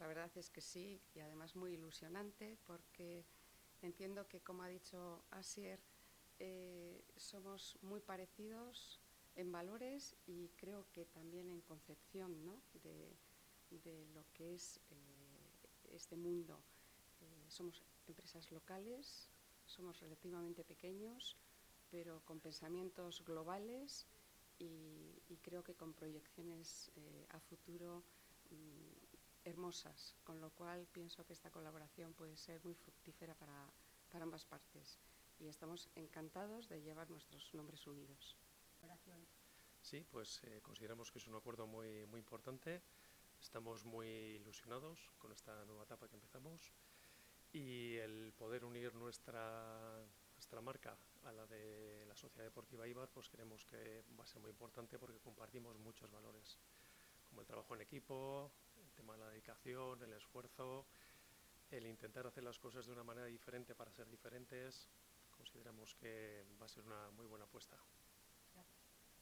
la verdad es que sí, y además muy ilusionante, porque entiendo que, como ha dicho Asier, somos muy parecidos en valores y creo que también en concepción, ¿no?, de lo que es este mundo. Somos empresas locales, somos relativamente pequeños, pero con pensamientos globales y creo que con proyecciones a futuro hermosas, con lo cual pienso que esta colaboración puede ser muy fructífera para ambas partes y estamos encantados de llevar nuestros nombres unidos. Sí, pues consideramos que es un acuerdo muy importante. Estamos muy ilusionados con esta nueva etapa que empezamos y el poder unir nuestra marca a la de la Sociedad Deportiva Eibar, pues creemos que va a ser muy importante porque compartimos muchos valores, como el trabajo en equipo, el tema de la dedicación, el esfuerzo, el intentar hacer las cosas de una manera diferente para ser diferentes. Consideramos que va a ser una muy buena apuesta.